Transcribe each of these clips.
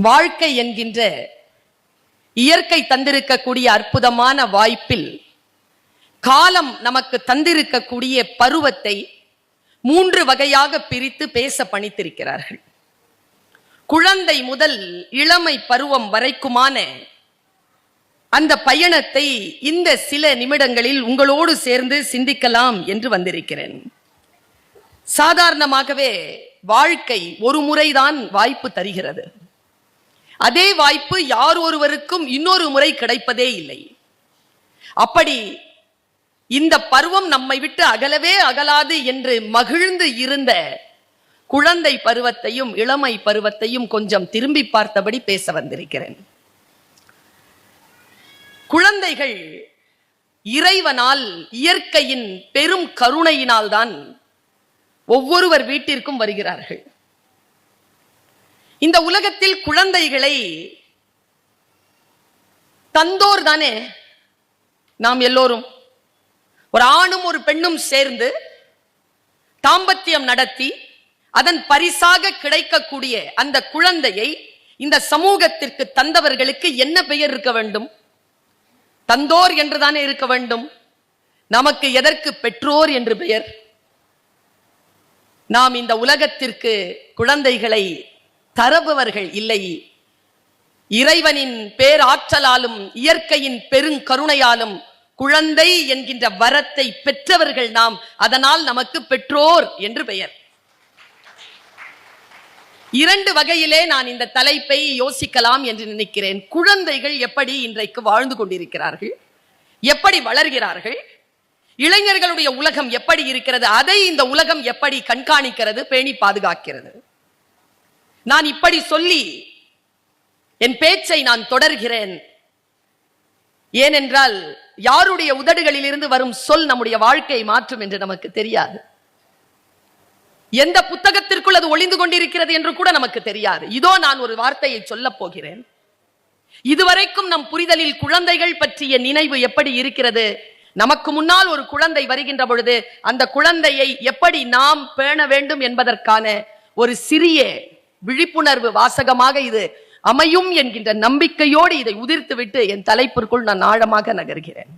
வாழ்க்கை என்கின்ற இயற்கை தந்திருக்கக்கூடிய அற்புதமான வாய்ப்பில் காலம் நமக்கு தந்திருக்கக்கூடிய பருவத்தை 3 வகையாக பிரித்து பேச பணித்திருக்கிறார்கள். குழந்தை முதல் இளமை பருவம் வரைக்குமான அந்த பயணத்தை இந்த சில நிமிடங்களில் உங்களோடு சேர்ந்து சிந்திக்கலாம் என்று வந்திருக்கிறேன். சாதாரணமாகவே வாழ்க்கை ஒரு முறைதான் வாய்ப்பு தருகிறது. அதே வாய்ப்பு யார் ஒருவருக்கும் இன்னொரு முறை கிடைப்பதே இல்லை. அப்படி இந்த பருவம் நம்மை விட்டு அகலவே அகலாது என்று மகிழ்ந்து இருந்த குழந்தை பருவத்தையும் இளமை பருவத்தையும் கொஞ்சம் திரும்பி பார்த்தபடி பேச வந்திருக்கிறேன். குழந்தைகள் இறைவனால் இயற்கையின் பெரும் கருணையினால் தான் ஒவ்வொருவர் வீட்டிற்கும் வருகிறார்கள். இந்த உலகத்தில் குழந்தைகளை தந்தோர் தானே நாம் எல்லோரும். ஒரு ஆணும் ஒரு பெண்ணும் சேர்ந்து தாம்பத்தியம் நடத்தி அதன் பரிசாக கிடைக்கக்கூடிய அந்த குழந்தையை இந்த சமூகத்திற்கு தந்தவர்களுக்கு என்ன பெயர் இருக்க வேண்டும்? தந்தோர் என்றுதானே இருக்க வேண்டும். நமக்கு எதற்கு பெற்றோர் என்று பெயர்? நாம் இந்த உலகத்திற்கு குழந்தைகளை தரபவர்கள் இல்லை. இறைவனின் பேராற்றலாலும் இயற்கையின் பெருங்கருணையாலும் குழந்தை என்கின்ற வரத்தை பெற்றவர்கள் நாம். அதனால் நமக்கு பெற்றோர் என்று பெயர். 2 வகையிலே நான் இந்த தலைப்பை யோசிக்கலாம் என்று நினைக்கிறேன். குழந்தைகள் எப்படி இன்றைக்கு வாழ்ந்து கொண்டிருக்கிறார்கள், எப்படி வளர்கிறார்கள், இளைஞர்களுடைய உலகம் எப்படி இருக்கிறது, அதை இந்த உலகம் எப்படி கண்காணிக்கிறது, பேணி பாதுகாக்கிறது. நான் இப்படி சொல்லி என் பேச்சை நான் தொடர்கிறேன். ஏனென்றால் யாருடைய உதடுகளில் இருந்து வரும் சொல் நம்முடைய வாழ்க்கையை மாற்றும் என்று நமக்கு தெரியாது. எந்த புத்தகத்திற்குள் அது ஒளிந்து கொண்டிருக்கிறது என்று கூட நமக்கு தெரியாது. இதோ நான் ஒரு வார்த்தையை சொல்ல போகிறேன். இதுவரைக்கும் நம் புரிதலில் குழந்தைகள் பற்றிய நினைவு எப்படி இருக்கிறது? நமக்கு முன்னால் ஒரு குழந்தை வருகின்ற பொழுது அந்த குழந்தையை எப்படி நாம் பேண வேண்டும் என்பதற்கான ஒரு சிறிய விழிப்புணர்வு வாசகமாக இது அமையும் என்கின்ற நம்பிக்கையோடு இதை உதிர்த்துவிட்டு என் தலைப்பிற்குள் நான் ஆழமாக நகர்கிறேன்.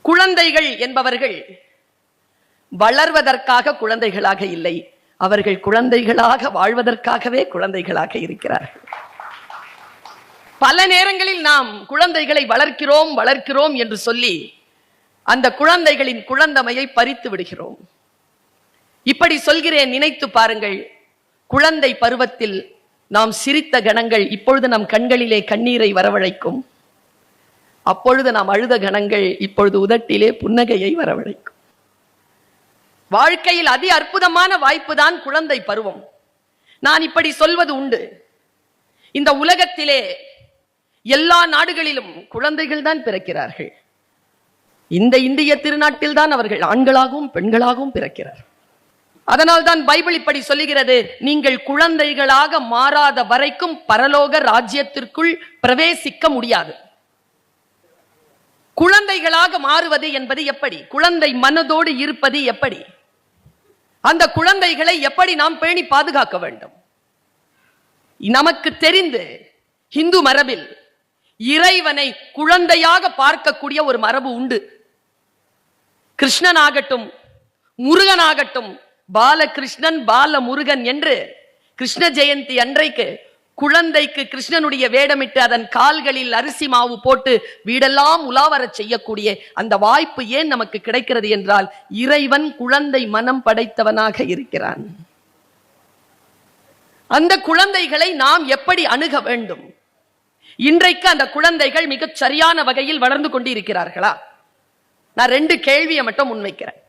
குழந்தைகள் என்பவர்கள் வளர்வதற்காக குழந்தைகளாக இல்லை, அவர்கள் குழந்தைகளாக வாழ்வதற்காகவே குழந்தைகளாக இருக்கிறார்கள். பல நேரங்களில் நாம் குழந்தைகளை வளர்க்கிறோம் என்று சொல்லி அந்த குழந்தைகளின் குழந்தமையை பறித்து விடுகிறோம். இப்படி சொல்கிறேன், நினைத்து பாருங்கள். குழந்தை பருவத்தில் நாம் சிரித்த கணங்கள் இப்பொழுது நம் கண்களிலே கண்ணீரை வரவழைக்கும். அப்பொழுது நாம் அழுத கணங்கள் இப்பொழுது உதட்டிலே புன்னகையை வரவழைக்கும். வாழ்க்கையில் அதி அற்புதமான வாய்ப்பு தான் குழந்தை பருவம். நான் இப்படி சொல்வது உண்டு. இந்த உலகத்திலே எல்லா நாடுகளிலும் குழந்தைகள் தான் பிறக்கிறார்கள். இந்த இந்திய திருநாட்டில் தான் அவர்கள் ஆண்களாகவும் பெண்களாகவும் பிறக்கிறார்கள். அதனால் தான் பைபிள் இப்படி சொல்லுகிறது, நீங்கள் குழந்தைகளாக மாறாத வரைக்கும் பரலோக ராஜ்யத்திற்குள் பிரவேசிக்க முடியாது. குழந்தைகளாக மாறுவது என்பது எப்படி? குழந்தை மனதோடு இருப்பது எப்படி? அந்த குழந்தைகளை எப்படி நாம் பேணி பாதுகாக்க வேண்டும்? நமக்கு தெரிந்து இந்து மரபில் இறைவனை குழந்தையாக பார்க்கக்கூடிய ஒரு மரபு உண்டு. கிருஷ்ணனாகட்டும் முருகனாகட்டும், பாலகிருஷ்ணன் பால முருகன் என்று கிருஷ்ண ஜெயந்தி அன்றைக்கு குழந்தைக்கு கிருஷ்ணனுடைய வேடமிட்டு அதன் கால்களில் அரிசி மாவு போட்டு வீடெல்லாம் உலாவர செய்யக்கூடிய அந்த வாய்ப்பு ஏன் நமக்கு கிடைக்கிறது என்றால் இறைவன் குழந்தை மனம் படைத்தவனாக இருக்கிறான். அந்த குழந்தைகளை நாம் எப்படி அணுக வேண்டும்? இன்றைக்கு அந்த குழந்தைகள் மிகச் சரியான வகையில் வளர்ந்து கொண்டிருக்கிறார்களா? நான் 2 கேள்வியை மட்டும் முன்வைக்கிறேன்.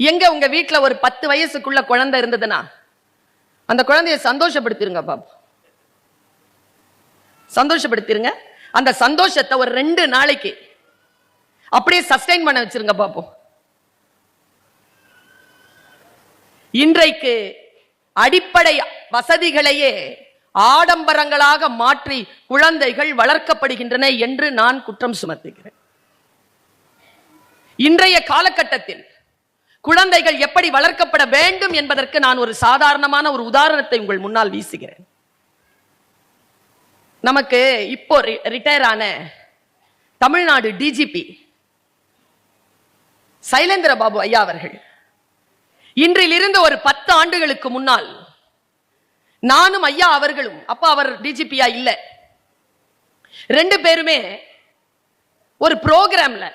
எங்க உங்க வீட்டுல ஒரு 10 வயசுக்குள்ள குழந்தை இருந்ததுன்னா அந்த குழந்தைய சந்தோஷப்படுத்திருங்க பாபு, சந்தோஷப்படுத்திருங்க. அந்த சந்தோஷத்தை ஒரு 2 நாளைக்கு அப்படியே சஸ்டைன் பண்ண வச்சிருங்க பாப்போம். இன்றைக்கு அடிப்படை வசதிகளையே ஆடம்பரங்களாக மாற்றி குழந்தைகள் வளர்க்கப்படுகின்றன என்று நான் குற்றம் சுமத்துகிறேன். இன்றைய காலகட்டத்தில் குழந்தைகள் எப்படி வளர்க்கப்பட வேண்டும் என்பதற்கு நான் ஒரு சாதாரணமான ஒரு உதாரணத்தை உங்கள் முன்னால் வீசுகிறேன். நமக்கு இப்போ ரிட்டையர் ஆன தமிழ்நாடு டிஜிபி சைலேந்திர பாபு ஐயா அவர்கள் இன்றிலிருந்து ஒரு 10 ஆண்டுகளுக்கு முன்னால் நானும் ஐயா அவர்களும், அப்ப அவர் டிஜிபியா இல்ல, 2 பேருமே ஒரு புரோகிராம்ல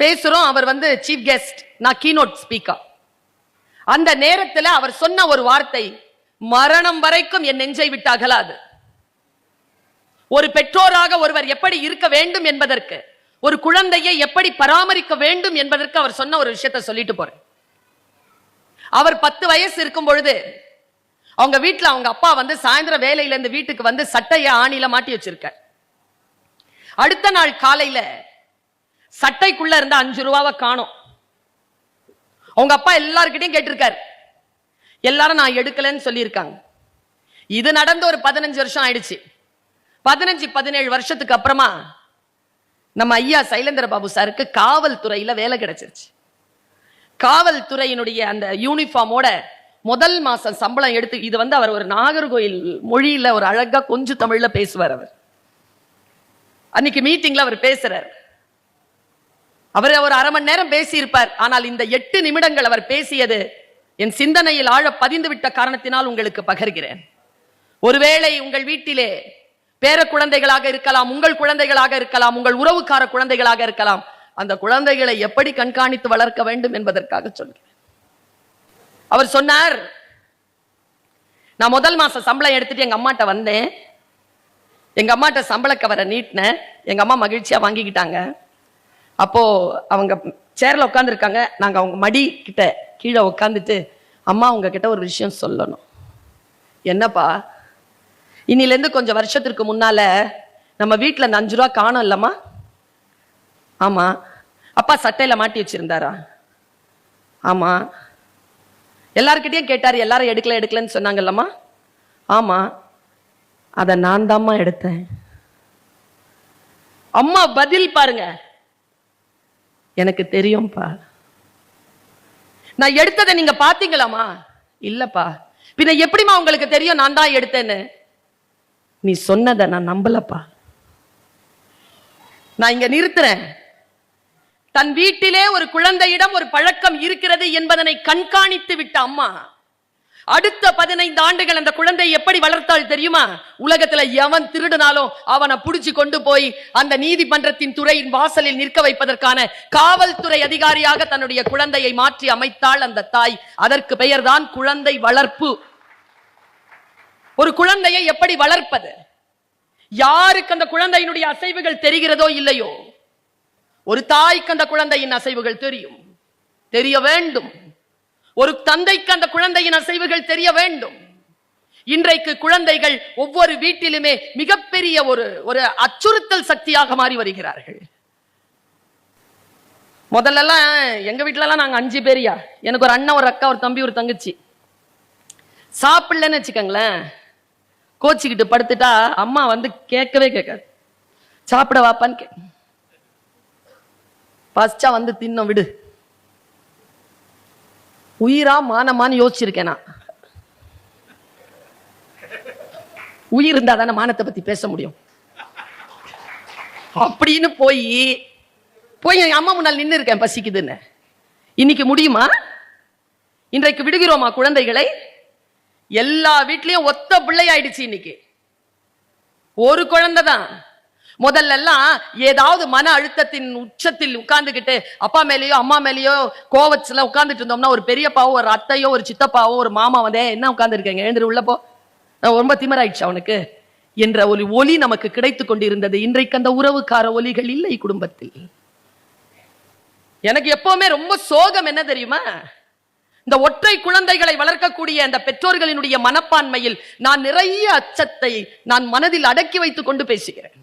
பேசுறோம். அவர் சீஃப் கெஸ்ட், நான் கீனோட் ஸ்பீக்கர். அந்த நேரத்தில் அவர் சொன்ன ஒரு வார்த்தை மரணம் வரைக்கும் என் நெஞ்சை விட்டு அகலாது. ஒரு பெற்றோராக ஒருவர் எப்படி இருக்க வேண்டும் என்பதற்கு, ஒரு குழந்தையை எப்படி பராமரிக்க வேண்டும் என்பதற்கு அவர் சொன்ன ஒரு விஷயத்தை சொல்லிட்டு போறேன். அவர் 10 வயசு இருக்கும் பொழுது அவங்க வீட்டுல அவங்க அப்பா சாயந்தரம் வேலையில இருந்து வீட்டுக்கு சட்டையை ஆணில மாட்டி வச்சிருக்க. அடுத்த நாள் காலையில சட்டைக்குள்ள இருந்த 5 ரூபாவை காணோம். அவங்க அப்பா எல்லார்கிட்டையும் கேட்டிருக்காரு. எல்லாரும் நான் எடுக்கலன்னு சொல்லியிருக்காங்க. இது நடந்து ஒரு 15 வருஷம் ஆயிடுச்சு. 15-17 வருஷத்துக்கு அப்புறமா நம்ம ஐயா சைலேந்திர பாபு சாருக்கு காவல்துறையில வேலை கிடைச்சிருச்சு. காவல்துறையினுடைய அந்த யூனிஃபார்மோட முதல் மாசம் சம்பளம் எடுத்து, இது அவர் ஒரு நாகர்கோயில் மொழியில ஒரு அழகா கொஞ்சம் தமிழ்ல பேசுவார். அவர் அன்னைக்கு மீட்டிங்ல அவர் பேசுறார். அவர் ஒரு அரை மணி நேரம் பேசி இருப்பார். ஆனால் இந்த 8 நிமிடங்கள் அவர் பேசியது என் சிந்தனையில் ஆழ பதிந்து விட்ட காரணத்தினால் உங்களுக்கு பகிர்கிறேன். ஒருவேளை உங்கள் வீட்டிலே பேர குழந்தைகளாக இருக்கலாம், உங்கள் குழந்தைகளாக இருக்கலாம், உங்கள் உறவுக்கார குழந்தைகளாக இருக்கலாம். அந்த குழந்தைகளை எப்படி கண்காணித்து வளர்க்க வேண்டும் என்பதற்காக சொல்கிறேன். அவர் சொன்னார், நான் முதல் மாசம் சம்பளம் எடுத்துட்டு எங்க அம்மாட்ட வந்தேன். எங்க அம்மாட்ட சம்பள கவரை நீட்டினேன். எங்க அம்மா மகிழ்ச்சியா வாங்கிக்கிட்டாங்க. அப்போ அவங்க சேர்ல உட்கார்ந்து இருக்காங்க. நாங்க அவங்க மடி கிட்ட கீழே உட்காந்துட்டு, அம்மா உங்ககிட்ட ஒரு விஷயம் சொல்லணும். என்னப்பா? இன்னில இருந்து கொஞ்சம் வருஷத்திற்கு முன்னால நம்ம வீட்டுல 5 ரூபா காணோம் இல்லம்மா? ஆமா. அப்பா சட்டையில மாட்டி வச்சிருந்தாரா? ஆமா. எல்லார்கிட்டையும் கேட்டாரு, எல்லாரும் எடுக்கலன்னு சொன்னாங்கல்லம்மா? ஆமா. அத நான் தாம்மா எடுத்தேன். அம்மா பதில் பாருங்க, எனக்கு தெரியும்பா. நான் எடுத்ததை நீங்க பாத்தீங்களாமா? இல்லப்பா. பின்ன எப்படிமா உங்களுக்கு தெரியும் நான் தான் எடுத்தேன்னு? நீ சொன்னதை நான் நம்பலப்பா. நான் இங்க நிறுத்துறேன். தன் வீட்டிலே ஒரு குழந்தையிடம் ஒரு பழக்கம் இருக்கிறது என்பதனை கண்காணித்து விட்ட அம்மா அடுத்த 15 ஆண்டுகள் அந்த குழந்தை எப்படி வளர்த்தால் தெரியுமா? உலகத்துல எவன் திருடுனாலும் அவனை புடிச்சு கொண்டு போய் அந்த நீதிமன்றத்தின் துறையின் வாசலில் நிற்க வைப்பதற்கான காவல்துறை அதிகாரியாக தன்னுடைய குழந்தையை மாற்றி அமைத்தாள் அந்த தாய். அதற்கு பெயர்தான் குழந்தை வளர்ப்பு. ஒரு குழந்தையை எப்படி வளர்ப்பது? யாருக்கு அந்த குழந்தையினுடைய அசைவுகள் தெரிகிறதோ இல்லையோ, ஒரு தாய்க்கு அந்த குழந்தையின் அசைவுகள் தெரியும், தெரிய வேண்டும். ஒரு தந்தைக்கு அந்த குழந்தையின் அசைவுகள் தெரிய வேண்டும். இன்றைக்கு குழந்தைகள் ஒவ்வொரு வீட்டிலுமே மிகப்பெரிய ஒரு அச்சுறுத்தல் சக்தியாக மாறி வருகிறார்கள். முதல்ல எங்க வீட்டுல நாங்க 5 பேரியா, எனக்கு ஒரு அண்ணன், ஒரு அக்கா, ஒரு தம்பி, ஒரு தங்கச்சி. சாப்பிடலன்னு வச்சுக்கோங்களேன், கோச்சிக்கிட்டு படுத்துட்டா அம்மா கேட்கவே கேட்காது. சாப்பிட வாப்பான்னு பஸ்டா தின்ன விடு. உயிரா மானமான்னு யோசிச்சிருக்கேன் நான். உயிர் இருந்தா தானே மானத்தை பத்தி பேச முடியும். அப்படின்னு போய் என் அம்மா முன்னால் நின்று இருக்கேன் பசிக்குதுன்னு. இன்னைக்கு முடியுமா? இன்றைக்கு விடுகிறோமா குழந்தைகளை? எல்லா வீட்லயும் ஒத்த பிள்ளை ஆயிடுச்சு. இன்னைக்கு ஒரு குழந்தை தான். முதல்ல எல்லாம் ஏதாவது மன அழுத்தத்தின் உச்சத்தில் உட்கார்ந்துகிட்டு அப்பா மேலேயோ அம்மா மேலேயோ கோவத்துல உட்கார்ந்துட்டு இருந்தோம்னா ஒரு பெரியப்பாவோ ஒரு அத்தையோ ஒரு சித்தப்பாவோ ஒரு மாமா என்ன உட்கார்ந்து இருக்கீங்க, எழுந்திரு உள்ள போ, ரொம்ப திமிராயிடுச்சு அவனுக்கு என்ற ஒரு ஒலி நமக்கு கிடைத்துக் கொண்டிருந்தது. இன்றைக்கு அந்த உறவுக்கார ஒலிகள் இல்லை குடும்பத்தில். எனக்கு எப்பவுமே ரொம்ப சோகம் என்ன தெரியுமா? இந்த ஒற்றை குழந்தைகளை வளர்க்கக்கூடிய அந்த பெற்றோர்களினுடைய மனப்பான்மையில் நான் நிறைய அச்சத்தை நான் மனதில் அடக்கி வைத்துக் கொண்டு பேசுகிறேன்.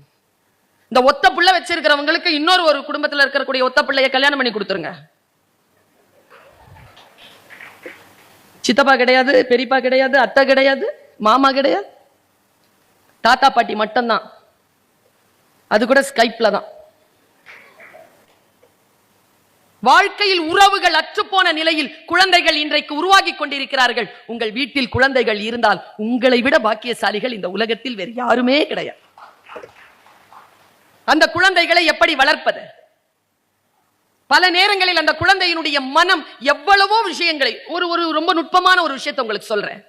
இந்த ஒத்த பிள்ளை வச்சிருக்கிறவங்களுக்கு இன்னொரு குடும்பத்தில் இருக்கக்கூடிய ஒத்த பிள்ளைய கல்யாணம் பண்ணி கொடுத்துருங்க. சித்தப்பா கிடையாது, பெரியப்பா கிடையாது, அத்தை கிடையாது, மாமா கிடையாது, தாத்தா பாட்டி மட்டும்தான். அது கூட ஸ்கைப்ல தான். வாழ்க்கையில் உறவுகள் அற்றுப்போன நிலையில் குழந்தைகள் இன்றைக்கு உருவாகி கொண்டிருக்கிறார்கள். உங்கள் வீட்டில் குழந்தைகள் இருந்தால் உங்களை விட பாக்கியசாலிகள் இந்த உலகத்தில் வேறு யாருமே கிடையாது. அந்த குழந்தைகளை எப்படி வளர்ப்பது? பல நேரங்களில் அந்த குழந்தையினுடைய மனம் எவ்வளவோ விஷயங்களை ஒரு ரொம்ப நுட்பமான ஒரு விஷயத்தை உங்களுக்கு சொல்றேன்.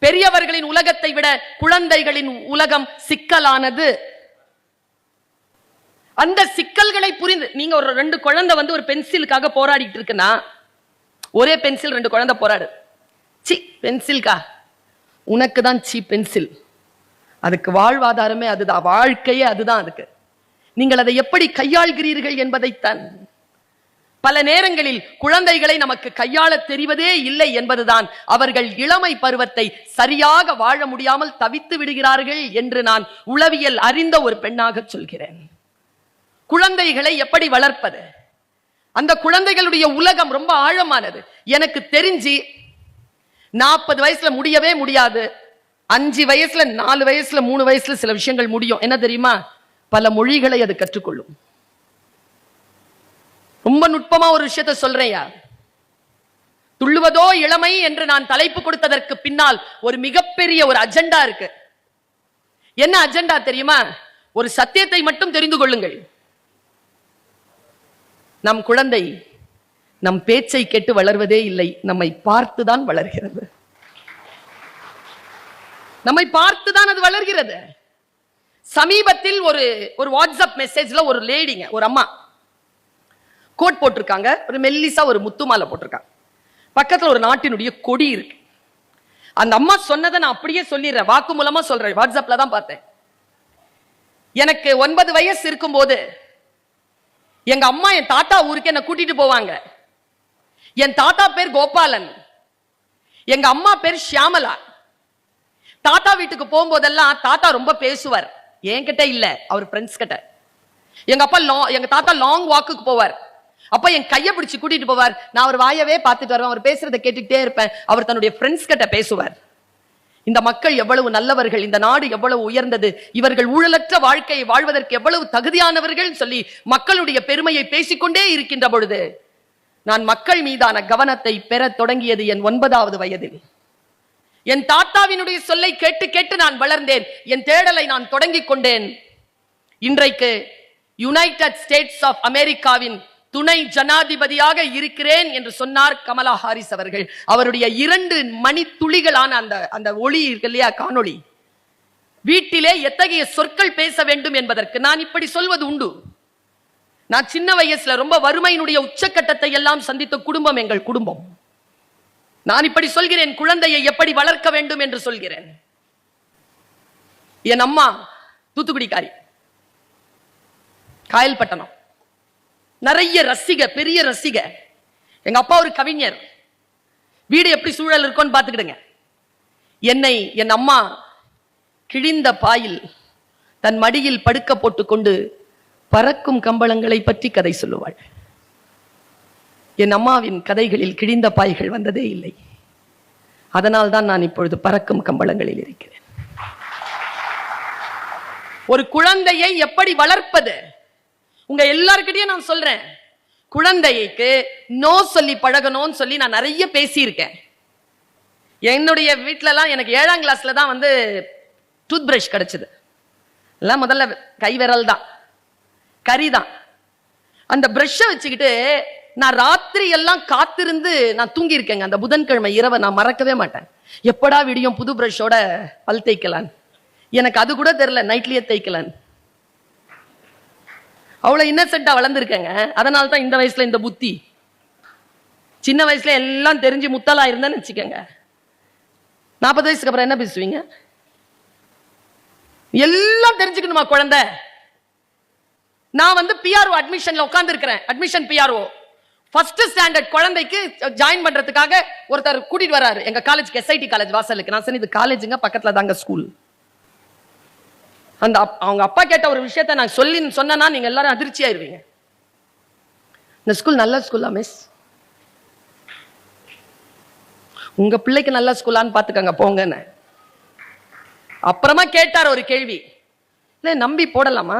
பெரியவர்களின் உலகத்தை விட குழந்தைகளின் உலகம் சிக்கலானது. அந்த சிக்கல்களை புரிந்து நீங்க ஒரு 2 குழந்தை வந்து ஒரு பென்சிலுக்காக போராடிட்டு இருக்குன்னா, ஒரே பென்சில் 2 குழந்தை போராடு. சி பென்சில்கா, உனக்கு தான் சி பென்சில். அதுக்கு வாழ்வாதாரமே அதுதான், வாழ்க்கையே அதுதான். அதுக்கு நீங்கள் அதை எப்படி கையாள்கிறீர்கள் என்பதைத்தான். பல நேரங்களில் குழந்தைகளை நமக்கு கையாள தெரிவதே இல்லை என்பதுதான் அவர்கள் இளமை பருவத்தை சரியாக வாழ முடியாமல் தவித்து விடுகிறார்கள் என்று நான் உளவியல் அறிந்த ஒரு பெண்ணாக சொல்கிறேன். குழந்தைகளை எப்படி வளர்ப்பது? அந்த குழந்தைகளுடைய உலகம் ரொம்ப ஆழமானது. எனக்கு தெரிஞ்சு 40 வயசுல முடியவே முடியாது. 5 வயசுல 4 வயசுல 3 வயசுல சில விஷயங்கள் முடியும். என்ன தெரியுமா? பல மொழிகளை அது கற்றுக்கொள்ளும். ரொம்ப நுட்பமா ஒரு விஷயத்தை சொல்றேன். துள்ளுவதோ இளமை என்று நான் தலைப்பு கொடுத்ததற்கு பின்னால் ஒரு மிகப்பெரிய ஒரு அஜெண்டா இருக்கு. என்ன அஜெண்டா தெரியுமா? ஒரு சத்தியத்தை மட்டும் தெரிந்து கொள்ளுங்கள். நம் குழந்தை நம் பேச்சை கேட்டு வளர்வதே இல்லை, நம்மை பார்த்துதான் வளர்கிறது. நம்மை பார்த்துதான் அது வளர்கிறது. சமீபத்தில் ஒரு வாட்ஸ்அப் மெசேஜ்ல ஒரு லேடிங்க, ஒரு அம்மா கோட் போட்டிருக்காங்க, ஒரு மெல்லிசா ஒரு முத்துமாலை போட்டிருக்காங்க. பக்கத்துல ஒரு நாட்டினுடைய கொடி இருக்கு. அந்த அம்மா சொன்னதை நான் அப்படியே சொல்லிடுறேன், வாக்கு மூலமா சொல்றேன். வாட்ஸ்அப்ல தான் பார்த்தேன். எனக்கு 9 வயசு இருக்கும் போது எங்க அம்மா என் தாத்தா ஊருக்கு என்ன கூட்டிட்டு போவாங்க. என் தாத்தா பேர் கோபாலன், எங்க அம்மா பேர் ஷியாமலா. தாத்தா வீட்டுக்கு போகும்போதெல்லாம் தாத்தா ரொம்ப பேசுவார். என்கிட்ட இல்ல, அவர் ஃப்ரெண்ட்ஸ் கிட்ட. எங்க தாத்தா லாங் வாக்குக்கு போவார். அப்ப என் கையை பிடிச்சு கூட்டிட்டு போவார். நான் அவர் வாயவே பார்த்துட்டு வருவேன், அவர் பேசுறதை கேட்டுக்கிட்டே இருப்பேன். அவர் தன்னுடைய ஃப்ரெண்ட்ஸ் கிட்ட பேசுவார். இந்த மக்கள் எவ்வளவு நல்லவர்கள், இந்த நாடு எவ்வளவு உயர்ந்தது, இவர்கள் ஊழலற்ற வாழ்க்கையை வாழ்வதற்கு எவ்வளவு தகுதியானவர்கள் சொல்லி மக்களுடைய பெருமையை பேசிக்கொண்டே இருக்கின்ற பொழுது நான் மக்கள் மீதான கவனத்தை பெற தொடங்கியது என் 9வது வயதில். என் தாத்தாவினுடைய சொல்லை கேட்டு கேட்டு நான் வளர்ந்தேன். என் தேடலை நான் தொடங்கிக் கொண்டேன். இன்றைக்கு யுனைடெட் ஸ்டேட்ஸ் ஆஃப் அமெரிக்காவின் துணை ஜனாதிபதியாக இருக்கிறேன் என்று சொன்னார் கமலா ஹாரிஸ் அவர்கள். அவருடைய 2 மணித்துளிகளான அந்த ஒளி இருக்கு இல்லையா, காணொளி, வீட்டிலே எத்தகைய சொற்கள் பேச வேண்டும் என்பதற்கு நான் இப்படி சொல்வது உண்டு. நான் சின்ன வயசுல ரொம்ப வறுமையினுடைய உச்சக்கட்டத்தை எல்லாம் சந்தித்த குடும்பம் எங்கள் குடும்பம். நான் இப்படி சொல்கிறேன், குழந்தையை எப்படி வளர்க்க வேண்டும் என்று சொல்கிறேன். என் அம்மா தூத்துக்குடிக்காரி, காயல்பட்டணம், நிறைய ரசிக, பெரிய ரசிக. எங்க அப்பா ஒரு கவிஞர். வீடு எப்படி சூழல் இருக்கும்னு பார்த்துக்கிடுங்க. என்னை என் அம்மா கிழிந்த பாயில் தன் மடியில் படுக்க போட்டுக்கொண்டு பறக்கும் கம்பளங்களை பற்றி கதை சொல்லுவாள். என் அம்மாவின் கதைகளில் கிழிந்த பாய்கள் வந்ததே இல்லை. அதனால் தான் நான் இப்பொழுது பறக்கும் கம்பளங்களில் இருக்கிறேன். ஒரு குழந்தையை எப்படி வளர்ப்பது? உங்க எல்லார்கிட்டயும் நான் சொல்றேன், குழந்தைக்கு நோ சொல்லி பழகணும்னு சொல்லி நான் நிறைய பேசியிருக்கேன். என்னுடைய வீட்டிலலாம் எனக்கு 7ஆம் கிளாஸ்ல தான் வந்து டூத் பிரஷ் கிடைச்சது. எல்லாம் முதல்ல கை விரல் தான், கறி தான். அந்த பிரஷ்ஷை வச்சுக்கிட்டு நான் ராத்திரி எல்லாம் காத்திருந்து நான் தூங்கி இருக்கேங்க. அந்த புதன்கிழமை இரவை நான் மறக்கவே மாட்டேன். எப்படா விடியும் புது பிரஷோட பல் தேய்க்கலான். எனக்கு அது கூட தெரியல நைட்லயே தேய்க்கலான். அவ்வளவு இன்னசென்ட்டா வளர்ந்துருக்கேங்க. அதனால தான் இந்த வயசுல இந்த புத்தி. சின்ன வயசுல எல்லாம் தெரிஞ்சு முத்தலா இருந்தேன்னு வச்சுக்கோங்க, 40 வயசுக்கு அப்புறம் என்ன பேசுவீங்க? எல்லாம் தெரிஞ்சுக்கணுமா குழந்தை? நான் வந்து பிஆர்ஓ அட்மிஷன்ல உட்கார்ந்து இருக்கிறேன். அட்மிஷன் பிஆர்ஓ ஃபர்ஸ்ட் ஸ்டாண்டர்ட் குழந்தைக்கு ஜாயின் பண்றதுக்காக ஒருத்தர் கூட்டிட்டு வராரு எங்க காலேஜ், எஸ்ஐடி காலேஜ் வாசலுக்கு. நான் சொன்னேன், இது காலேஜுங்க, பக்கத்துல தாங்க ஸ்கூல். அந்த அவங்க அப்பா கேட்ட ஒரு விஷயத்தை நான் சொன்னா நீங்க எல்லாரும் அதிர்ச்சி ஆயிருவீங்க. இந்த ஸ்கூல் நல்ல ஸ்கூலா மிஸ்? உங்க பிள்ளைக்கு நல்ல ஸ்கூலான்னு பாத்துக்கங்க போங்கன்னு. அப்புறமா கேட்டார் ஒரு கேள்வி, இல்ல நம்பி போடலாமா?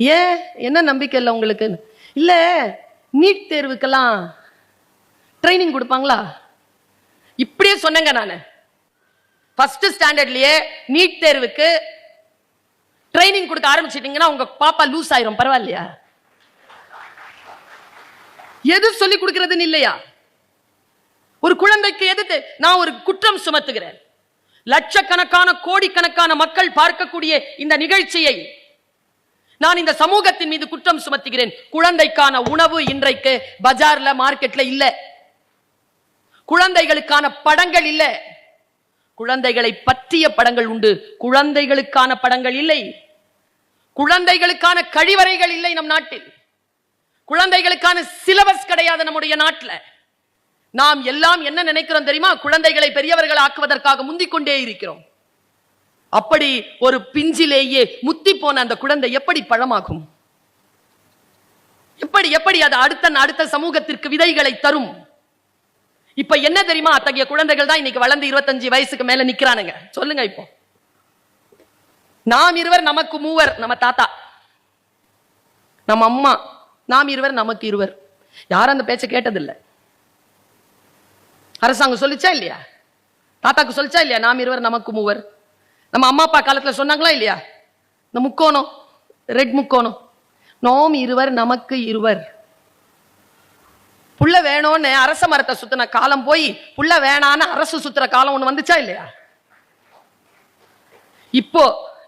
ஏன், என்ன நம்பிக்கை இல்லை உங்களுக்கு? இல்ல நீட் தேர்வுக்கெல்லாம் ட்ரைனிங் கொடுப்பாங்களா? இப்படியே சொன்னேங்க நானு. ஃபர்ஸ்ட் ஸ்டாண்டர்ட்லயே நீட் தேர்வுக்கு ட்ரைனிங் கொடுக்க ஆரம்பிச்சிட்டீங்கன்னா உங்க பாப்பா லூஸ் ஆயிரும். பரவாயில்லையா? எது சொல்லி கொடுக்கிறதுன்னு இல்லையா? ஒரு குழந்தைக்கு எது? நான் ஒரு குற்றம் சுமத்துகிறேன். லட்சக்கணக்கான கோடிக்கணக்கான மக்கள் பார்க்கக்கூடிய இந்த நிகழ்ச்சியை நான் இந்த சமூகத்தின் மீது குற்றம் சுமத்துகிறேன். குழந்தைக்கான உணவு இன்றைக்கு பஜார்ல மார்க்கெட்ல இல்ல. குழந்தைகளுக்கான படங்கள் இல்ல. குழந்தைகளை பற்றிய படங்கள் உண்டு, குழந்தைகளுக்கான படங்கள் இல்லை. குழந்தைகளுக்கான கழிவறைகள் இல்லை நம் நாட்டில். குழந்தைகளுக்கான சிலபஸ் கிடையாது நம்முடைய நாட்டில். நாம் எல்லாம் என்ன நினைக்கிறோம் தெரியுமா? குழந்தைகளை பெரியவர்கள் ஆக்குவதற்காக முந்திக் கொண்டே இருக்கிறோம். அப்படி ஒரு பிஞ்சிலேயே முத்தி போன அந்த குழந்தை எப்படி பழமாகும்? எப்படி அது அடுத்த சமூகத்திற்கு விதைகளை தரும்? இப்ப என்ன தெரியுமா? அத்தகைய குழந்தைகள் தான் இன்னைக்கு வளர்ந்து 25 வயசுக்கு மேல நிக்கிறானுங்க. சொல்லுங்க, இப்போ நாம் இருவர் நமக்கு மூவர். நம்ம தாத்தா, நம்ம அம்மா, நாம் இருவர் நமக்கு இருவர். யாரும் அந்த பேச்சை கேட்டதில்லை. அரசாங்கம் சொல்லிச்சா இல்லையா? தாத்தாக்கு சொல்லிச்சா இல்லையா? நாம் இருவர் நமக்கு மூவர். நம்ம அம்மா அப்பா காலத்துல சொன்னாங்களா இல்லையா? இந்த முக்கோணம், ரெட் முக்கோணம், நாம் இருவர் நமக்கு இருவர். புள்ள வேணும்னு அரச மரத்தை சுத்தின காலம் போய் புள்ள வேணான்னு அரசு சுத்துற காலம் ஒண்ணு வந்துச்சா இல்லையா? இப்போ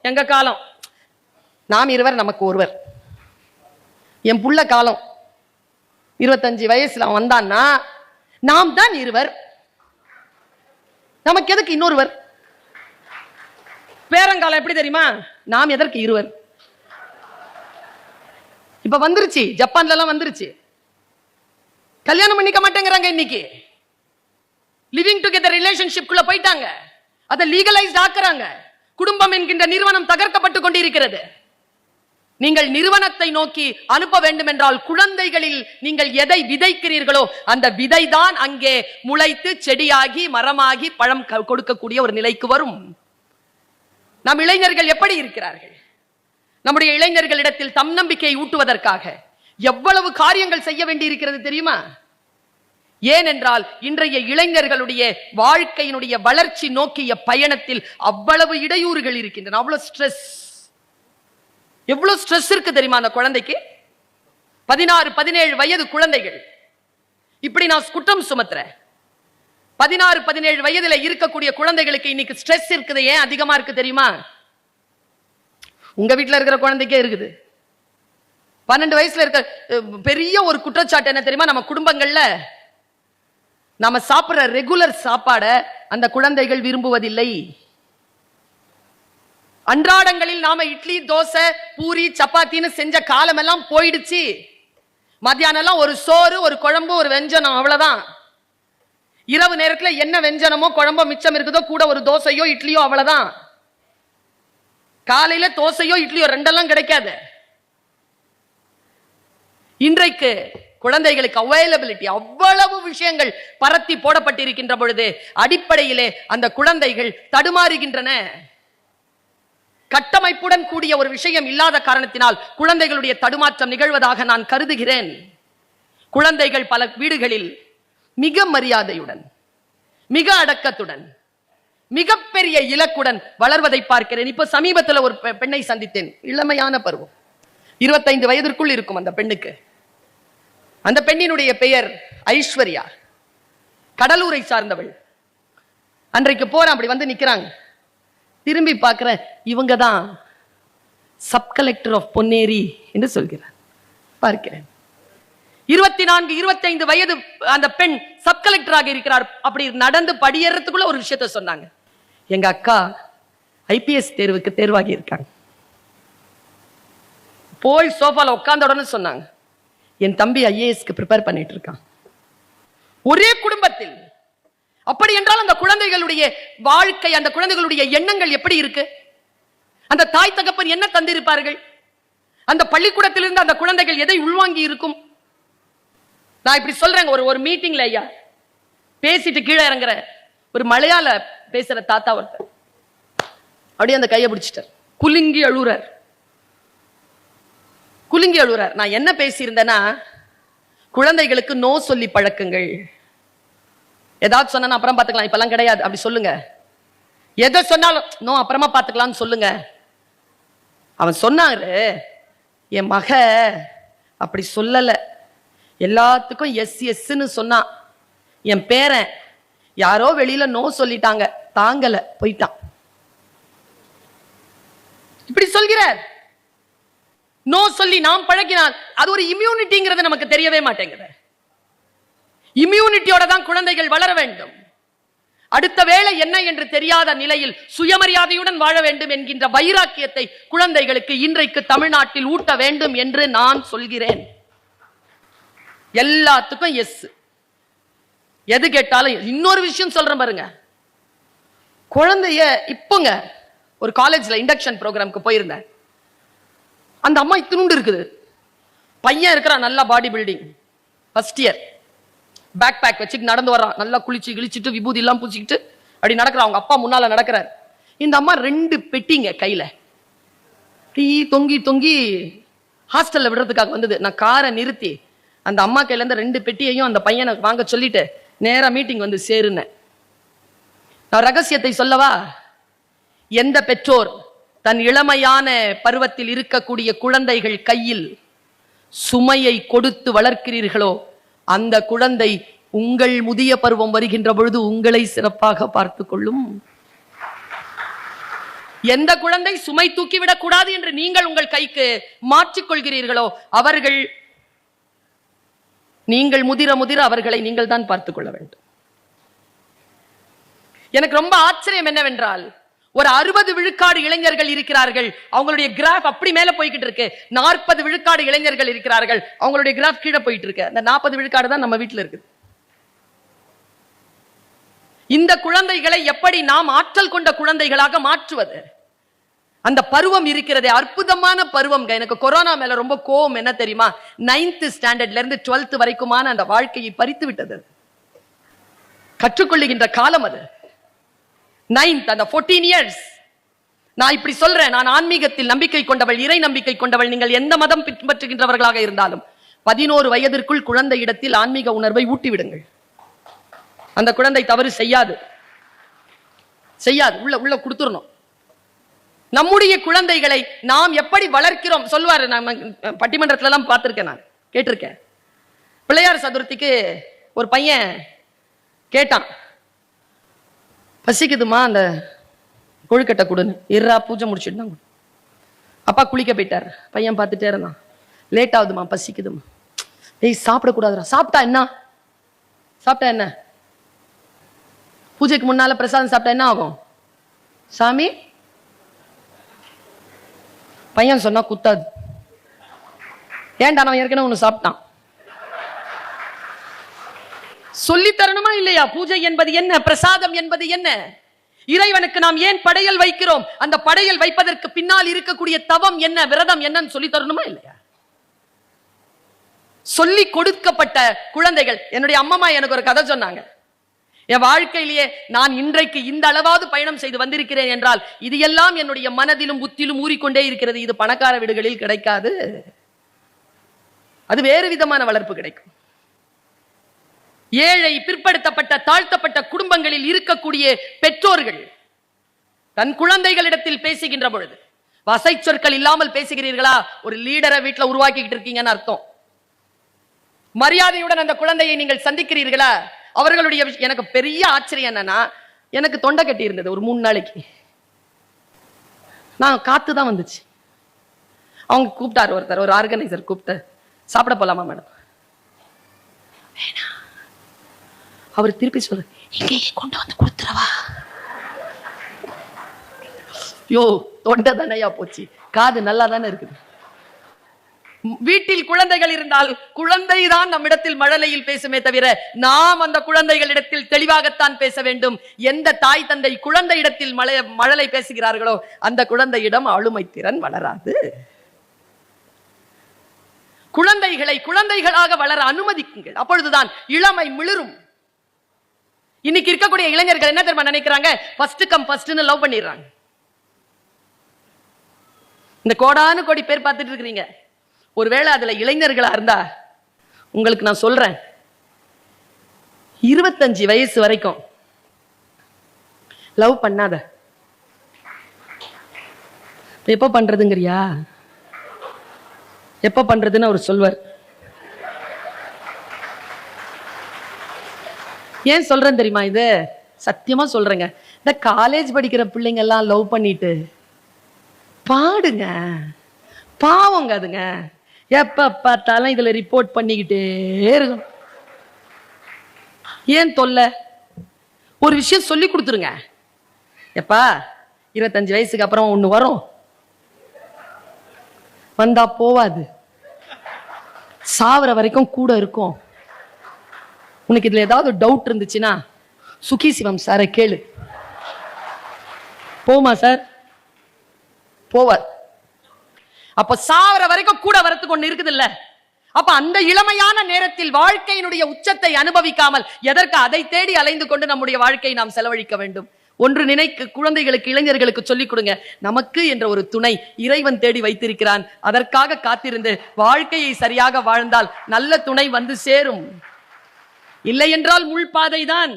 எங்க காலம், நாம் இருவர் நமக்கு ஒருவர். என் புள்ள காலம் 25 வயசுல வந்தான்னா நாம் தான் இருவர், நமக்கு எதுக்கு இன்னொருவர்? பேரங்காலம் எப்படி தெரியுமா? நாம் எதற்கு இருவர்? இப்ப வந்துருச்சு, ஜப்பான்ல எல்லாம் வந்துருச்சு. கல்யாணம் பண்ணிக்க மாட்டேங்கிறாங்க இன்னைக்கு. லிவிங் டுகெதர் ரிலேஷன்ஷிப் குள்ள போயிட்டாங்க. அதை லீகலைஸ்ட் ஆக்குறாங்க. குடும்பம் என்கின்ற நிறுவனம் தகர்க்கப்பட்டு கொண்டிருக்கிறது. நீங்கள் நிறுவனத்தை நோக்கி அனுப்ப வேண்டும் என்றால் குழந்தைகளில் நீங்கள் எதை விதைக்கிறீர்களோ அந்த விதைதான் அங்கே முளைத்து செடியாகி மரமாகி பழம் கொடுக்கக்கூடிய ஒரு நிலைக்கு வரும். நம் இளைஞர்கள் எப்படி இருக்கிறார்கள்? நம்முடைய இளைஞர்களிடத்தில் தம் நம்பிக்கையை ஊட்டுவதற்காக எவ்வளவு காரியங்கள் செய்ய வேண்டி இருக்கிறது தெரியுமா? ஏனென்றால் இன்றைய இளைஞர்களுடைய வாழ்க்கையினுடைய வளர்ச்சி நோக்கிய பயணத்தில் அவ்வளவு இடையூறுகள் இருக்கின்றன. அவ்வளவு ஸ்ட்ரெஸ். எவ்வளவு ஸ்ட்ரெஸ் இருக்கு தெரியுமா அந்த குழந்தைக்கு? 16-17 வயது குழந்தைகள். இப்படி நான் குற்றம் சுமத்துறேன். 16-17 வயதுல இருக்கக்கூடிய குழந்தைகளுக்கு இன்னைக்கு ஸ்ட்ரெஸ் இருக்குது. ஏன் அதிகமா இருக்கு தெரியுமா? உங்க வீட்டுல இருக்கிற குழந்தைக்கே இருக்குது. 12 வயசுல இருக்க பெரிய ஒரு குற்றச்சாட்டு என்ன தெரியுமா? நம்ம குடும்பங்கள்ல நாம சாப்பிடுற ரெகுலர் சாப்பாட அந்த குழந்தைகள் விரும்புவதில்லை. அன்றாடங்களில் நாம இட்லி, தோசை, பூரி, சப்பாத்தின்னு செஞ்ச காலம் எல்லாம் போயிடுச்சு. மத்தியானம் எல்லாம் ஒரு சோறு, ஒரு குழம்பு, ஒரு வெஞ்சனம், அவ்வளவுதான். இரவு நேரத்தில் என்ன வெஞ்சனமோ குழம்போ மிச்சம் இருக்குதோ கூட ஒரு தோசையோ இட்லியோ, அவ்வளவுதான். காலையில தோசையோ இட்லியோ ரெண்டெல்லாம் கிடைக்காது. இன்றைக்கு குழந்தைகளுக்கு அவைலபிலிட்டி அவ்வளவு விஷயங்கள் பரத்தி போடப்பட்டிருக்கின்ற பொழுது அடிப்படையிலே அந்த குழந்தைகள் தடுமாறுகின்றன. கட்டமைப்புடன் கூடிய ஒரு விஷயம் இல்லாத காரணத்தினால் குழந்தைகளுடைய தடுமாற்றம் நிகழ்வதாக நான் கருதுகிறேன். குழந்தைகள் பல வீடுகளில் மிக மரியாதையுடன், மிக அடக்கத்துடன், மிகப்பெரிய இலக்குடன் வளர்வதை பார்க்கிறேன். இப்ப சமீபத்தில் ஒரு பெண்ணை சந்தித்தேன். இளமையான பருவம், 25 வயதிற்குள் இருக்கும் அந்த பெண்ணுக்கு. அந்த பெண்ணினுடைய பெயர் ஐஸ்வர்யா. கடலூரை சார்ந்தவள். அன்றைக்கு போறேன், அப்படி வந்து நிக்கிறாங்க. திரும்பி பார்க்கிறேன், இவங்க தான் சப் கலெக்டர் ஆஃப் பொன்னேரி என்று சொல்கிறார். பார்க்கிறேன் 24-25 வயது அந்த பெண் சப் கலெக்டராக இருக்கிறார். அப்படி நடந்து படியேறதுக்குள்ள ஒரு விஷயத்த சொன்னாங்க. எங்க அக்கா IPS தேர்வுக்கு தேர்வாகி இருக்காங்க. போய் சோஃபால உட்கார்ந்த உடனே சொன்னாங்க, என் தம்பி IASக்கு ப்ரிப்பேர் பண்ணிட்டு இருக்கான். ஒரே குடும்பத்தில். அப்படி என்றால் அந்த குழந்தைகளுடைய வாழ்க்கை, அந்த குழந்தைகளுடைய எண்ணங்கள் எப்படி இருக்கு? அந்த தாய் தகப்பன் என்ன தந்திருப்பார்கள்? அந்த பள்ளிக்கூடத்திலிருந்து அந்த குழந்தைகள் எதை உள்வாங்கி இருக்கும்? நான் இப்படி சொல்றேங்க. ஒரு மீட்டிங்ல ஐயா பேசிட்டு கீழே இறங்குற ஒரு மலையாள பேசுற தாத்தா ஒருத்தர் அப்படியே அந்த கையை பிடிச்சிட்டார். குலுங்கி அழுறார். குலுங்கி எழுறார். நான் என்ன பேசியிருந்தேன்னா, குழந்தைகளுக்கு நோ சொல்லி பழக்குங்கள். ஏதாவது சொன்னா அப்புறம் பார்த்துக்கலாம், இப்பெல்லாம் கிடையாது அப்படி சொல்லுங்க. எதை சொன்னாலும் நோ அப்புறமா பார்த்துக்கலாம்னு சொல்லுங்க. அவன் சொன்னாரு, என் மக அப்படி சொல்லல, எல்லாத்துக்கும் எஸ் எஸ்ன்னு சொன்னான். என் பேரன் யாரோ வெளியில நோ சொல்லிட்டாங்க, தாங்கல, போயிட்டான். இப்படி சொல்கிறார். நோ சொல்லி நாம் பழகினால் அது ஒரு இம்யூனிட்டிங்கிறது நமக்கு தெரியவே மாட்டேங்குது. இம்யூனிட்டியோட தான் குழந்தைகள் வளர வேண்டும். அடுத்த வேளை என்ன என்று தெரியாத நிலையில் சுயமரியாதையுடன் வாழ வேண்டும் என்கின்ற வைராக்கியத்தை குழந்தைகளுக்கு இன்றைக்கு தமிழ்நாட்டில் ஊட்ட வேண்டும் என்று நான் சொல்கிறேன். எல்லாத்துக்கும் எஸ், எது கேட்டாலும். இன்னொரு விஷயம் சொல்றேன் பாருங்க, குழந்தைய இப்போங்க ஒரு காலேஜ்ல இண்டக்ஷன் ப்ரோக்ராம்க்கு போயிருந்தேன். அந்த அம்மா இத்தினுண்டு இருக்குது, பையன் இருக்கிறான், நல்லா body building, first year, backpack வச்சுட்டு நடந்து வர்றான், நல்லா குளிச்சு கிழிச்சிட்டு விபூதி எல்லாம் பூச்சிக்கிட்டு அப்படி நடக்கிறான். அவங்க அப்பா முன்னால நடக்கிறார். இந்த அம்மா 2 பெட்டிங்க கையில தொங்கி தொங்கி ஹாஸ்டல்ல விடுறதுக்காக வந்தது. நான் காரை நிறுத்தி அந்த அம்மா கையில இருந்து 2 பெட்டியையும் அந்த பையனை வாங்க சொல்லிட்டு நேரா மீட்டிங் வந்து சேருனேன். நான் ரகசியத்தை சொல்லவா? எந்த பெற்றோர் தன் இளமையான பருவத்தில் இருக்கக்கூடிய குழந்தைகள் கையில் சுமையை கொடுத்து வளர்க்கிறீர்களோ, அந்த குழந்தை உங்கள் முதிய பருவம் வருகின்ற பொழுது உங்களை சிறப்பாக பார்த்துக் கொள்ளும். எந்த குழந்தை சுமை தூக்கிவிடக் கூடாது என்று நீங்கள் உங்கள் கைக்கு மாற்றிக் கொள்கிறீர்களோ, அவர்கள் நீங்கள் முதிர முதிர அவர்களை நீங்கள் தான் பார்த்துக் கொள்ள வேண்டும். எனக்கு ரொம்ப ஆச்சரியம் என்னவென்றால், ஒரு 60 விழுக்காடு இளைஞர்கள் இருக்கிறார்கள், அவங்களுடைய கிராஃப் அப்படி மேல போய்கிட்டு இருக்கு. 40 விழுக்காடு இளைஞர்கள் இருக்கிறார்கள், அவங்களுடைய கிராஃப் கீழே போயிட்டு இருக்கு. அந்த 40 விழுக்காடு தான் நம்ம வீட்டில் இருக்கு. இந்த குழந்தைகளை எப்படி நாம் ஆற்றல் கொண்ட குழந்தைகளாக மாற்றுவது? அந்த பருவம் இருக்கிறதே, அற்புதமான பருவம். எனக்கு கொரோனா மேல ரொம்ப கோபம் என்ன தெரியுமா? 9th ஸ்டாண்டர்ட்ல இருந்து 12th வரைக்குமான அந்த வாழ்க்கையை பறித்து விட்டது. கற்றுக்கொள்ளுகின்ற காலம் அது. 9th, அந்த 14 years. நான் இப்படி சொல்றேன், நான் ஆன்மீகத்தில் நம்பிக்கை கொண்டவள், இறை நம்பிக்கை கொண்டவள். நீங்கள் எந்த மதம் பின்பற்றுகின்றவர்களாக இருந்தாலும் 11 வயதிற்குள் குழந்தை இடத்தில் ஆன்மீக உணர்வை ஊட்டிவிடுங்கள். அந்த குழந்தை தவறு செய்யாது, உள்ள கொடுத்துடணும். நம்முடைய குழந்தைகளை நாம் எப்படி வளர்க்கிறோம் சொல்வாரு. நான் பட்டிமன்றத்துல எல்லாம் பார்த்திருக்கேன், நான் கேட்டிருக்கேன். பிள்ளையார் சதுர்த்திக்கு ஒரு பையன் கேட்டான், பசிக்குதுமா அந்த கொழுக்கட்டை கொடுன்னு. இருறா பூஜை முடிச்சுட்டு தான். அப்பா குளிக்க போயிட்டார். பையன் பார்த்துட்டே இருந்தான். லேட் ஆகுதுமா, பசிக்குதுமா. ஏய் சாப்பிடக்கூடாதுரா. சாப்பிட்டா என்ன? பூஜைக்கு முன்னால பிரசாதம் சாப்பிட்டா என்ன ஆகும் சாமி? பையன் சொன்னா குத்தாது. ஏன்டா, நான் ஏற்கனவே ஒண்ணு சாப்பிட்டான். சொல்லி தரணுமா இல்லையா? பூஜை என்பது என்ன, பிரசாதம் என்பது என்ன, இறைவனுக்கு நாம் ஏன் படையல் வைக்கிறோம், அந்த படையல் வைப்பதற்கு பின்னால் இருக்கக்கூடிய தவம் என்ன, விரதம் என்னன்னு சொல்லி தரணுமா இல்லையா? சொல்லி கொடுக்கப்பட்ட குழந்தைகள். என்னுடைய அம்மா எனக்கு ஒரு கதை சொன்னாங்க. என் வாழ்க்கையிலேயே நான் இன்றைக்கு இந்த அளவாவது பயணம் செய்து வந்திருக்கிறேன் என்றால் இது எல்லாம் என்னுடைய மனதிலும் புத்திலும் ஊறிக்கொண்டே இருக்கிறது. இது பணக்கார வீடுகளில் கிடைக்காது, அது வேறு விதமான வளர்ப்பு கிடைக்கும். ஏழை, பிற்படுத்தப்பட்ட, தாழ்த்தப்பட்ட குடும்பங்களில் இருக்கக்கூடிய பெற்றோர்கள் தன் குழந்தைகளிடத்தில் பேசுகின்ற பொழுது வசை சொற்கள் இல்லாமல் பேசுகிறீர்களா? ஒரு லீடரை வீட்டில் உருவாக்கிட்டு இருக்கீங்கன்னு அர்த்தம். மரியாதையுடன் அந்த குழந்தையை நீங்கள் சந்திக்கிறீர்களா? அவர்களுடைய எனக்கு பெரிய ஆச்சரியம் என்னன்னா, எனக்கு தொண்டை கட்டி இருந்தது ஒரு 3 நாளைக்கு. நான் காத்து தான் வந்துச்சு. அவங்க கூப்பிட்டாரு, ஒருத்தர், ஒரு ஆர்கனைசர் கூப்பிட்டு, சாப்பிட போலாமா மேடம்? அவர் திருப்பி சொல்லு, இங்கேயே கொண்டு வந்து கொடுத்துறவா? யோ, தொண்டை தானையா போச்சு, காது நல்லா தானே இருக்குது. வீட்டில் குழந்தைகள் இருந்தால் குழந்தை தான் நம்மிடத்தில் மழலையில் பேசுமே தவிர நாம் அந்த குழந்தைகளிடத்தில் தெளிவாகத்தான் பேச வேண்டும். எந்த தாய் தந்தை குழந்தை இடத்தில் மழலை பேசுகிறார்களோ அந்த குழந்தையிடம் ஆளுமை திறன் வளராது. குழந்தைகளை குழந்தைகளாக வளர அனுமதிக்குங்கள், அப்பொழுதுதான் இளமை மிளிரும். இன்னைக்கு இருக்கக்கூடிய இளைஞர்கள் என்ன தெரியுமா நினைக்கிறாங்க? ஃபர்ஸ்ட் கம் ஃபர்ஸ்ட்னு லவ் பண்ணிடுறாங்க. இந்த கோடானு கோடி பேர் பார்த்துட்டு இருக்கிறீங்க. ஒருவேளை அதுல இளைஞர்களா இருந்தா உங்களுக்கு நான் சொல்றேன், 25 வயசு வரைக்கும் லவ் பண்ணாத. எப்ப பண்றதுங்கறியா? எப்ப பண்றதுன்னு அவர் சொல்வார். ஏன் சொல்றேன் தெரியுமா? இது சத்தியமா சொல்றேங்க. இந்த காலேஜ் படிக்கிற பிள்ளைங்க எல்லாம் லவ் பண்ணிட்டு பாடுங்க, பாவங்க அதுங்க. எப்ப பார்த்தாலும் இதுல ரிப்போர்ட் பண்ணிக்கிட்டே இருக்கும். ஏன் தொல்லை? ஒரு விஷயம் சொல்லி கொடுத்துருங்க. எப்பா 25 வயசுக்கு அப்புறம் ஒண்ணு வரும், வந்தா போவாது, சாவர வரைக்கும் கூட இருக்கும். உனக்கு இதுல ஏதாவது டவுட் இருந்துச்சுன்னா சுகி சிவம் சாரை கேளு. போமா சார்? போவார். அப்ப சாவர வரைக்கும் கூட வரத்துக்கு ஒண்ணு இருக்குது இல்ல? அப்ப அந்த இளமையான நேரத்தில் வாழ்க்கையினுடைய உச்சத்தை அனுபவிக்காமல் எதற்கு அதை தேடி அலைந்து கொண்டு நம்முடைய வாழ்க்கையை நாம் செலவழிக்க வேண்டும்? ஒன்று நினைக்க, குழந்தைகளுக்கு, இளைஞர்களுக்கு சொல்லிக் கொடுங்க, நமக்கு என்ற ஒரு துணை இறைவன் தேடி வைத்திருக்கிறான். அதற்காக காத்திருந்து வாழ்க்கையை சரியாக வாழ்ந்தால் நல்ல துணை வந்து சேரும். இல்லை என்றால் முள்பாதைதான்,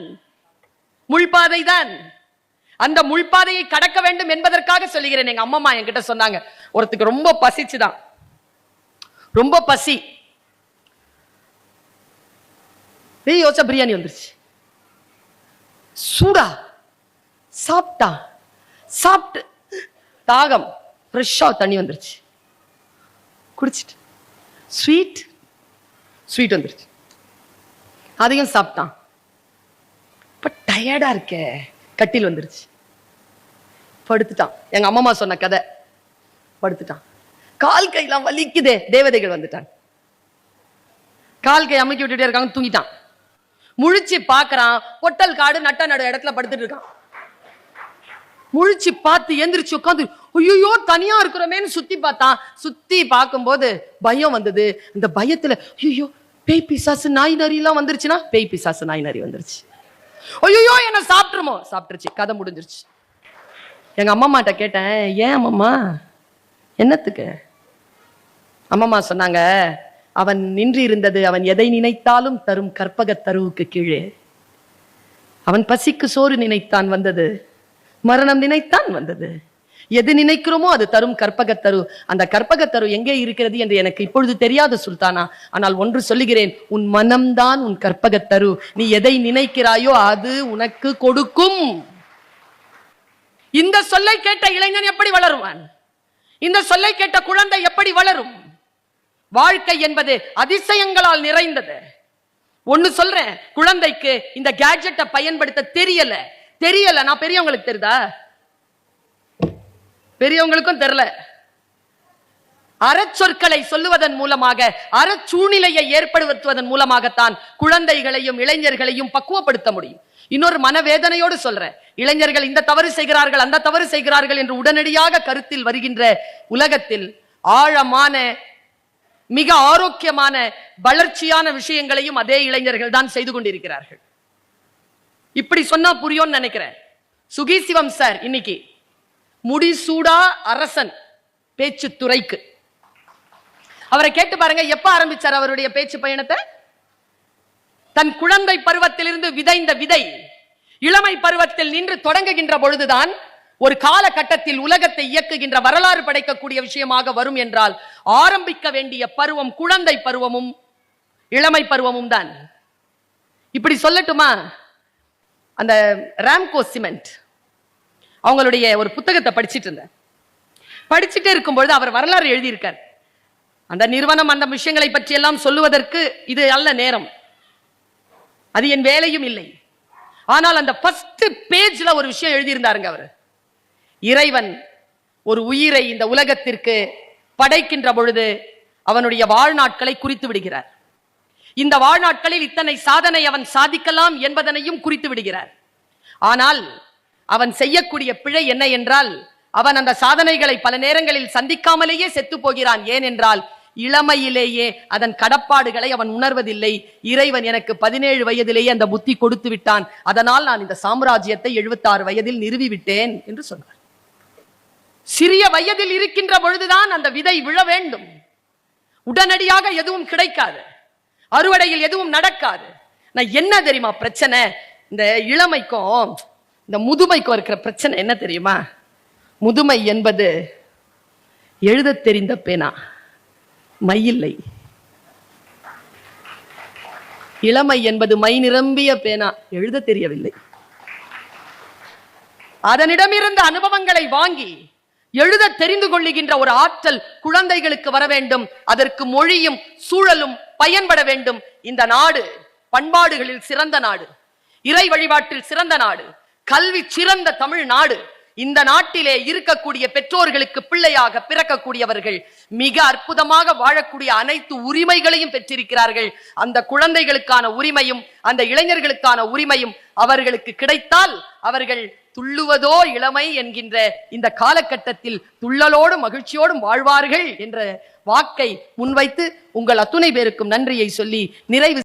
முள்பாதைதான். அந்த முள்பாதையை கடக்க வேண்டும் என்பதற்காக சொல்லுகிறேன். எங்க அம்மா என்கிட்ட சொன்னாங்க, ஒருத்துக்கு ரொம்ப பசிச்சுதான், ரொம்ப பசி, யோசா பிரியாணி வந்துருச்சு, சூடா சாப்பிட்டா, சாப்பிட்டு தாகம், ஃப்ரெஷ்ஷா தண்ணி வந்துருச்சு, குடிச்சிட்டு ஸ்வீட் ஸ்வீட் வந்துருச்சு, அதையும் சாப்பிட்டான். இப்ப டயர்டா இருக்கே, கட்டில் வந்துருச்சு, படுத்துட்டான். எங்க அம்மா சொன்ன கதை, படுத்துட்டான். கால் கையெல்லாம் வலிக்குதே, தேவதைகள் வந்துட்டான். கால் கை அமுக்கி விட்டுட்டே இருக்காங்க, தூங்கிட்டான். முழிச்சு பாக்குறான், பொட்டல் காடு நட்ட நடு இடத்துல படுத்துட்டு இருக்கான். முழிச்சு பார்த்து எந்திரிச்சு உட்காந்து, ஐயோ தனியா இருக்கிறோமேன்னு சுத்தி பார்த்தான். சுத்தி பார்க்கும்போது பயம் வந்தது. அந்த பயத்துல ஐயோ பேய் பிசாசு நாய் நரி எல்லாம் வந்துருச்சுன்னா, பேய் பிசாசு நாய் நரி வந்துருச்சு. ஐயோ என்ன சாப்பிட்டுருமோ, சாப்பிட்டுருச்சு, கதை முடிஞ்சிருச்சு. எங்க அம்மாட்ட கேட்டேன், ஏன் அம்மா என்னத்துக்கு? அம்மா சொன்னாங்க, அவன் நின்று இருந்தது அவன் எதை நினைத்தாலும் தரும் கற்பக தருவுக்கு கீழே. அவன் பசிக்கு சோறு நினைத்தான் வந்தது, மரணம் நினைத்தான் வந்தது. எது நினைக்கிறோமோ அது தரும் கற்பகத்தரு. அந்த கற்பகத்தரு எங்கே இருக்கிறது என்று எனக்கு இப்பொழுது தெரியாது சுல்தானா. ஆனால் ஒன்று சொல்லுகிறேன், உன் மனம்தான் உன் கற்பகத்தரு. நீ எதை நினைக்கிறாயோ அது உனக்கு கொடுக்கும். இந்த சொல்லை கேட்ட இளைஞன் எப்படி வளருவான்? இந்த சொல்லை கேட்ட குழந்தை எப்படி வளரும்? வாழ்க்கை என்பது அதிசயங்களால் நிறைந்தது. ஒன்னு சொல்றேன், குழந்தைக்கு இந்த கேட்ஜெட்டை பயன்படுத்த தெரியல. நான் பெரியவங்களுக்கு தெரியுதா? பெரியவங்களுக்கும் தெரியல. அறச்சொற்களை சொல்லுவதன் மூலமாக, அறச்சூழ்நிலையை ஏற்படுத்துவதன் மூலமாகத்தான் குழந்தைகளையும் இளைஞர்களையும் பக்குவப்படுத்த முடியும். இன்னொரு மனவேதனையோடு சொல்றேன், இளைஞர்கள் இந்த தவறு செய்கிறார்கள், அந்த தவறு செய்கிறார்கள் என்று உடனடியாக கருத்தில் வருகின்ற உலகத்தில் ஆழமான, மிக ஆரோக்கியமான, வளர்ச்சியான விஷயங்களையும் அதே இளைஞர்கள் தான் செய்து கொண்டிருக்கிறார்கள். இப்படி சொன்னா புரியும்னு நினைக்கிறேன். சுகி சிவம் சார் இன்னைக்கு முடிசூடா அரசன் பேச்சு துறைக்கு, அவரை கேட்டு பாருங்க, எப்ப ஆரம்பிச்சார் அவருடைய பேச்சு பயணத்தை? தன் குழந்தை பருவத்திலிருந்து விதைந்த விதை இளமை பருவத்தில் நின்று தொடங்குகின்ற பொழுதுதான் ஒரு காலகட்டத்தில் உலகத்தை இயக்குகின்ற, வரலாறு படைக்கக்கூடிய விஷயமாக வரும் என்றால் ஆரம்பிக்க வேண்டிய பருவம் குழந்தை பருவமும் இளமை பருவமும் தான். இப்படி சொல்லட்டுமா, அந்த ராம்கோ சிமெண்ட் அவங்களுடைய ஒரு புத்தகத்தை படிச்சிட்டு இருந்தேன். படிச்சுட்டே இருக்கும்பொழுது அவர் வரலாறு எழுதியிருக்கார். அந்த நிறுவனம் அந்த விஷயங்களை பற்றி எல்லாம் சொல்லுவதற்கு இது அல்ல நேரம், அது என் வேலையும் இல்லை. ஆனால் அந்த ஃபர்ஸ்ட் பேஜ்ல ஒரு விஷயம் எழுதியிருந்தாருங்க. அவர், இறைவன் ஒரு உயிரை இந்த உலகத்திற்கு படைக்கின்ற பொழுது அவனுடைய வாழ்நாட்களை குறித்து விடுகிறார். இந்த வாழ்நாட்களில் இத்தனை சாதனை அவன் சாதிக்கலாம் என்பதனையும் குறித்து விடுகிறார். ஆனால் அவன் செய்யக்கூடிய பிழை என்ன என்றால், அவன் அந்த சாதனைகளை பல நேரங்களில் சந்திக்காமலேயே செத்து போகிறான். ஏனென்றால் இளமையிலேயே அதன் கடப்பாடுகளை அவன் உணர்வதில்லை. இறைவன் எனக்கு 17 வயதிலேயே அந்த புத்தி கொடுத்து விட்டான், அதனால் நான் இந்த சாம்ராஜ்யத்தை 76 வயதில் நிறுவி விட்டேன் என்று சொன்னார். சிறிய வயதில் இருக்கின்ற பொழுதுதான் அந்த விதை விழ வேண்டும். உடனடியாக எதுவும் கிடைக்காது, அறுவடையில் எதுவும் நடக்காது. நான் என்ன தெரியுமா பிரச்சனை? இந்த இளமைக்கும் இந்த முதுமைக்கும் இருக்கிற பிரச்சனை என்ன தெரியுமா? முதுமை என்பது எழுத தெரிந்த பேனா, மை இல்லை. இளமை என்பது மை நிரம்பிய பேனா, எழுத தெரியவில்லை. அதனிடமிருந்த அனுபவங்களை வாங்கி எழுத தெரிந்து கொள்ளுகின்ற ஒரு ஆற்றல் குழந்தைகளுக்கு வர வேண்டும். அதற்கு மொழியும் சூழலும் பயன்பட வேண்டும். இந்த நாடு பண்பாடுகளில் சிறந்த நாடு, இறை வழிபாட்டில் சிறந்த நாடு, கல்வி சிறந்த தமிழ் நாடு. இந்த நாட்டிலே இருக்கக்கூடிய பெற்றோர்களுக்கு பிள்ளையாக பிறக்கக்கூடியவர்கள் மிக அற்புதமாக வாழக்கூடிய அனைத்து உரிமைகளையும் பெற்றிருக்கிறார்கள். அந்த குழந்தைகளுக்கான உரிமையும் அந்த இளைஞர்களுக்கான உரிமையும் அவர்களுக்கு கிடைத்தால் அவர்கள் துள்ளுவதோ இளமை என்கின்ற இந்த காலகட்டத்தில் துள்ளலோடும் மகிழ்ச்சியோடும் வாழ்வார்கள் என்ற வாக்கை முன்வைத்து உங்கள் அத்துணை பேருக்கும் நன்றியை சொல்லி நிறைவு